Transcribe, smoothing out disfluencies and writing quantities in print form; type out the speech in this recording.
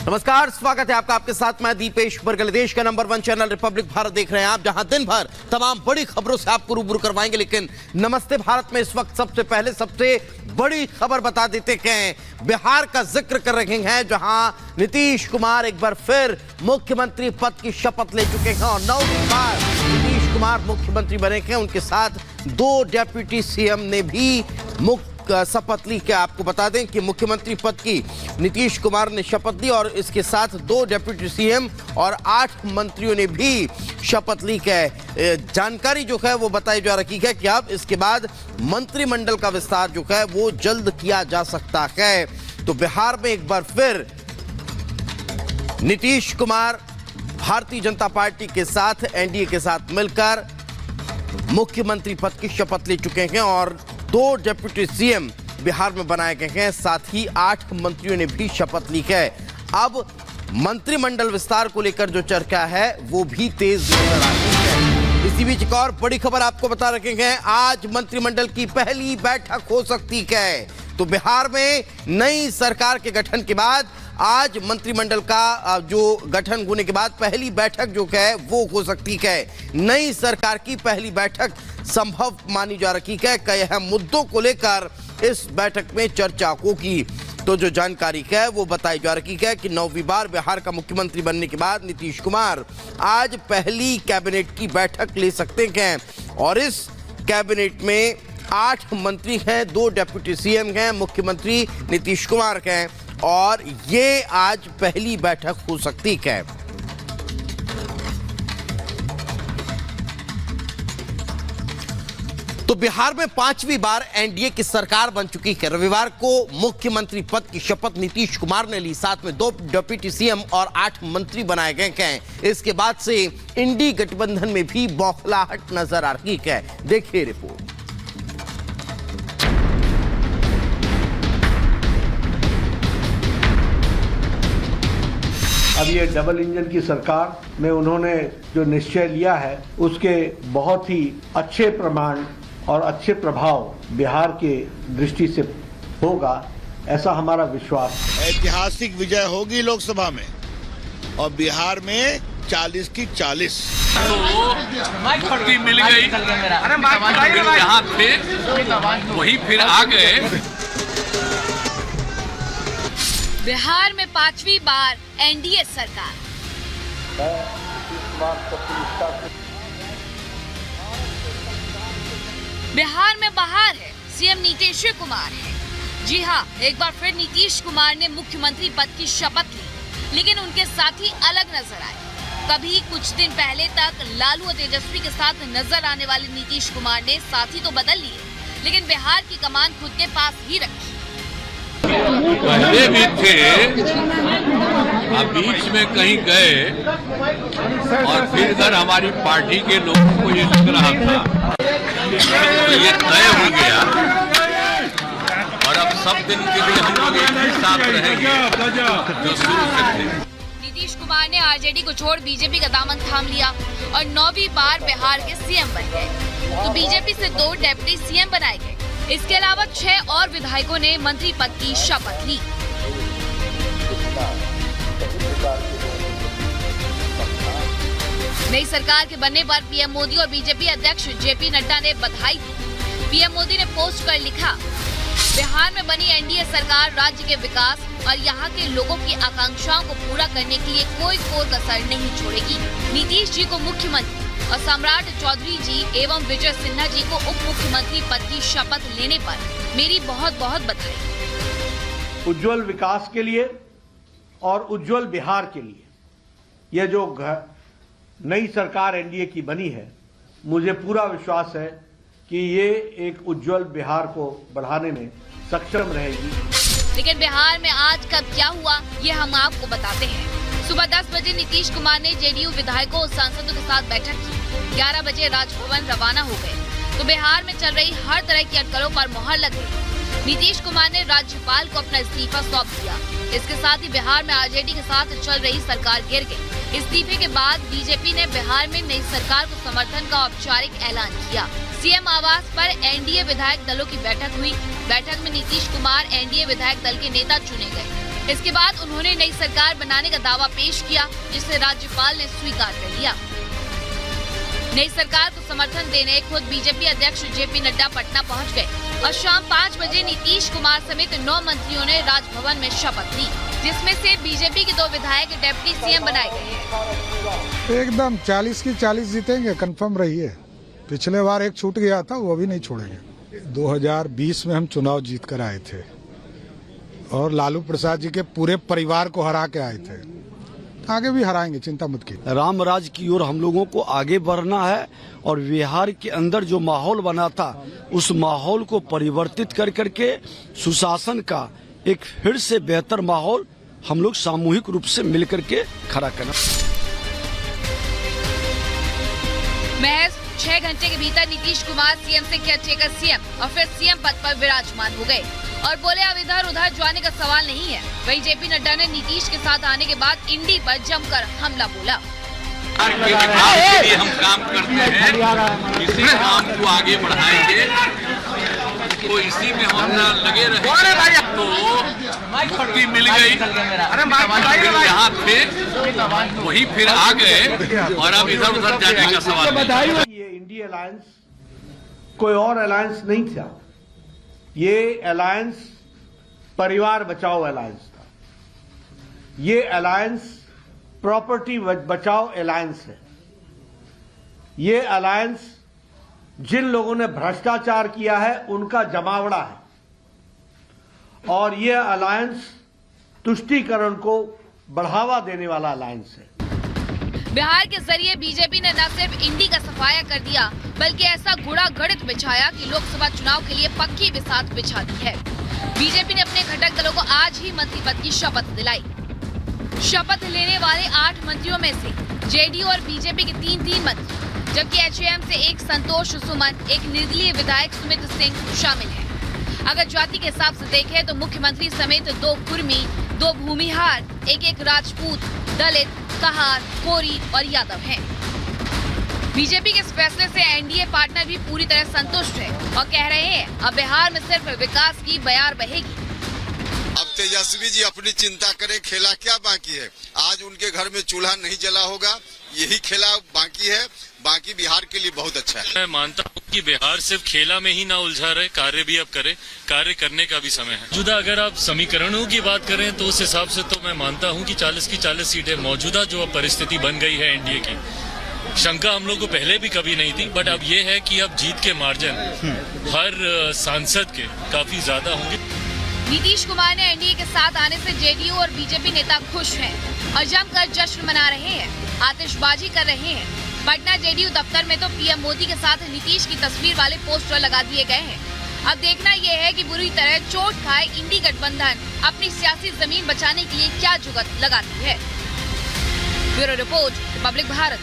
नमस्कार, स्वागत है आपका। आपके साथ मैं दीपेश बरगल। देश का नंबर 1 चैनल रिपब्लिक भारत देख रहे हैं आप, जहां दिन भर तमाम बड़ी खबरों से आपको रूबरू करवाएंगे। लेकिन नमस्ते भारत में इस वक्त सबसे पहले सबसे बड़ी खबर बता देते हैं, बिहार का जिक्र कर रहे हैं, जहां नीतीश कुमार एक बार फिर मुख्यमंत्री पद की शपथ ले चुके हैं और 9वीं बार नीतीश कुमार मुख्यमंत्री बने हैं। उनके साथ 2 डिप्टी सीएम ने भी शपथ ली। क्या आपको बता दें कि मुख्यमंत्री पद की नीतीश कुमार ने शपथ ली और इसके साथ 2 डिप्टी सीएम और 8 मंत्रियों ने भी शपथ ली है। जानकारी जो है वो बताई जा रही है कि अब इसके बाद मंत्रिमंडल का विस्तार जो है वो जल्द किया जा सकता है। तो बिहार में एक बार फिर नीतीश कुमार भारतीय जनता पार्टी के साथ एनडीए के साथ मिलकर मुख्यमंत्री पद की शपथ ले चुके हैं और 2 डिप्टी सीएम बिहार में बनाए गए हैं। साथ ही 8 मंत्रियों ने भी शपथ ली है। अब मंत्रिमंडल विस्तार को लेकर जो चर्चा है वो भी तेज नजर आ रही है। इसी बीच एक और बड़ी खबर आपको बता रखे हैं, आज मंत्रिमंडल की पहली बैठक हो सकती है। तो बिहार में नई सरकार के गठन के बाद आज मंत्रिमंडल का जो गठन होने के बाद पहली बैठक जो है वो हो सकती है। नई सरकार की पहली बैठक संभव मानी जा रही है। कई अहम मुद्दों को लेकर इस बैठक में चर्चा होगी। तो जो जानकारी है वो बताई जा रही है कि 9वीं बार बिहार का मुख्यमंत्री बनने के बाद नीतीश कुमार आज पहली कैबिनेट की बैठक ले सकते हैं और इस कैबिनेट में 8 मंत्री हैं, 2 डिप्टी सीएम हैं, मुख्यमंत्री नीतीश कुमार हैं और ये आज पहली बैठक हो सकती है। तो बिहार में 5वीं बार एनडीए की सरकार बन चुकी है। रविवार को मुख्यमंत्री पद की शपथ नीतीश कुमार ने ली, साथ में 2 डिप्टी सीएम और 8 मंत्री बनाए गए हैं। इसके बाद से इंडी गठबंधन में भी बौखलाहट नजर आ रही है। देखिए रिपोर्ट। अब ये डबल इंजन की सरकार में उन्होंने जो निश्चय लिया है उसके बहुत ही अच्छे प्रमाण और अच्छे प्रभाव बिहार के दृष्टि से होगा, ऐसा हमारा विश्वास है। ऐतिहासिक विजय होगी लोकसभा में और बिहार में 40 की 40 छुट्टी मिल गई। यहाँ थे वही फिर आ गए। बिहार में 5वीं बार एनडीए सरकार। बिहार में बहार है, सीएम नीतीश कुमार है। जी हाँ, एक बार फिर नीतीश कुमार ने मुख्यमंत्री पद की शपथ ली, लेकिन उनके साथी अलग नजर आए। कभी कुछ दिन पहले तक लालू और तेजस्वी के साथ नजर आने वाले नीतीश कुमार ने साथी तो बदल लिए, लेकिन बिहार की कमान खुद के पास ही रखी। पहले भी थे, अब बीच में कहीं गए और फिर इधर हमारी पार्टी के लोगों को ये लग रहा था तो ये तय हो गया और अब सब दिन के लिए हम लोग एक ही साथ रहेंगे जो शुरू से थे। नीतीश कुमार ने आरजेडी को छोड़ बीजेपी का दामन थाम लिया और 9वीं बार बिहार के सीएम बन गए। तो बीजेपी से 2 डिप्टी सीएम बनाए गए। इसके अलावा 6 और विधायकों ने मंत्री पद की शपथ ली। नई सरकार के बनने पर पीएम मोदी और बीजेपी अध्यक्ष जेपी नड्डा ने बधाई दी। पीएम मोदी ने पोस्ट कर लिखा, बिहार में बनी एनडीए सरकार राज्य के विकास और यहाँ के लोगों की आकांक्षाओं को पूरा करने के लिए कोई कसर नहीं छोड़ेगी। नीतीश जी को मुख्यमंत्री और सम्राट चौधरी जी एवं विजय सिन्हा जी को उप मुख्यमंत्री पद की शपथ लेने पर मेरी बहुत बहुत बधाई। उज्जवल विकास के लिए और उज्जवल बिहार के लिए यह जो नई सरकार एनडीए की बनी है, मुझे पूरा विश्वास है कि ये एक उज्जवल बिहार को बढ़ाने में सक्षम रहेगी। लेकिन बिहार में आज कब क्या हुआ ये हम आपको बताते हैं। सुबह 10 बजे नीतीश कुमार ने जेडीयू विधायकों और सांसदों के साथ बैठक की। 11 बजे राजभवन रवाना हो गए तो बिहार में चल रही हर तरह की अटकलों पर मुहर लग गई। नीतीश कुमार ने राज्यपाल को अपना इस्तीफा सौंप दिया। इसके साथ ही बिहार में आरजेडी के साथ चल रही सरकार गिर गई। इस्तीफे के बाद बीजेपी ने बिहार में नई सरकार को समर्थन का औपचारिक ऐलान किया। सीएम आवास पर एनडीए विधायक दलों की बैठक हुई। बैठक में नीतीश कुमार एनडीए विधायक दल के नेता चुने गए। इसके बाद उन्होंने नई सरकार बनाने का दावा पेश किया, जिसे राज्यपाल ने स्वीकार कर लिया। नई सरकार को समर्थन देने खुद बीजेपी अध्यक्ष जेपी नड्डा पटना पहुंच गए और शाम 5 बजे नीतीश कुमार समेत 9 मंत्रियों ने राजभवन में शपथ ली, जिसमें से बीजेपी के 2 विधायक डिप्टी सीएम बनाए गए हैं। एकदम 40 की 40 जीतेंगे, कंफर्म रहिए। पिछले बार एक छूट गया था, वो भी नहीं छोड़ेंगे। 2020 में हम चुनाव जीत कर आए थे और लालू प्रसाद जी के पूरे परिवार को हरा के आए थे। आगे भी हराएंगे, चिंता मत कीजिए। राम राज की ओर हम लोगों को आगे बढ़ना है और बिहार के अंदर जो माहौल बना था उस माहौल को परिवर्तित कर करके सुशासन का एक फिर से बेहतर माहौल हम लोग सामूहिक रूप से मिलकर के खड़ा करना। महज 6 घंटे के भीतर नीतीश कुमार सीएम से केयरटेकर सीएम और फिर सीएम पद पर विराजमान हो गए और बोले अब इधर उधर जाने का सवाल नहीं है। वहीं जेपी नड्डा ने नीतीश के साथ आने के बाद इंडी पर जमकर हमला बोला। के विकास के लिए हम काम करते हैं, इसी काम को आगे बढ़ाएंगे, तो इसी में हम लगे रहे तो मुक्ति मिल गई। यहाँ थे वही फिर आ गए और अब इधर उधर जाने का सवाल नहीं। ये इंडिया अलायंस कोई और अलायंस नहीं था, ये अलायंस परिवार बचाओ अलायंस था। ये अलायंस प्रॉपर्टी बचाओ अलायंस है। ये अलायंस जिन लोगों ने भ्रष्टाचार किया है उनका जमावड़ा है और ये अलायंस तुष्टीकरण को बढ़ावा देने वाला अलायंस है। बिहार के जरिए बीजेपी ने न सिर्फ इंडी का सफाया कर दिया बल्कि ऐसा गुड़ा गणित बिछाया कि लोकसभा चुनाव के लिए पक्की बिसात बिछा दी है। बीजेपी ने अपने घटक दलों को आज ही मंत्री पद की शपथ दिलाई। शपथ लेने वाले 8 मंत्रियों में से जेडीयू और बीजेपी के 3 मंत्री, जबकि एचएएम से एक संतोष सुमन, एक निर्दलीय विधायक सुमित सिंह शामिल है। अगर जाति के हिसाब से देखें तो मुख्यमंत्री समेत 2 कुर्मी, 2 भूमिहार, एक राजपूत, दलित, कहार, कोरी और यादव हैं। बीजेपी के इस फैसले से एनडीए पार्टनर भी पूरी तरह संतुष्ट है और कह रहे हैं अब बिहार में सिर्फ विकास की बयार बहेगी। अब तेजस्वी जी अपनी चिंता करें, खेला क्या बाकी है। आज उनके घर में चूल्हा नहीं जला होगा, यही खेला बाकी है, बाकी बिहार के लिए बहुत अच्छा है। मैं मानता हूँ कि बिहार सिर्फ खेला में ही ना उलझा रहे, कार्य भी अब करे, कार्य करने का भी समय है। मौजूदा अगर आप समीकरणों की बात करें तो उस हिसाब से तो मैं मानता हूँ कि 40 की 40 सीटें मौजूदा जो परिस्थिति बन गई है एनडीए की, शंका हम लोग को पहले भी कभी नहीं थी, बट अब ये है कि अब जीत के मार्जिन हर सांसद के काफी ज्यादा होंगे। नीतीश कुमार ने एनडीए के साथ आने से जेडीयू और बीजेपी नेता खुश हैं और जमकर जश्न मना रहे हैं, आतिशबाजी कर रहे हैं। पटना जेडीयू दफ्तर में तो पीएम मोदी के साथ नीतीश की तस्वीर वाले पोस्टर लगा दिए गए हैं। अब देखना यह है कि बुरी तरह चोट खाए इंडी गठबंधन अपनी सियासी जमीन बचाने के लिए क्या जुगत लगाती है। Bureau report, Republic Bharat.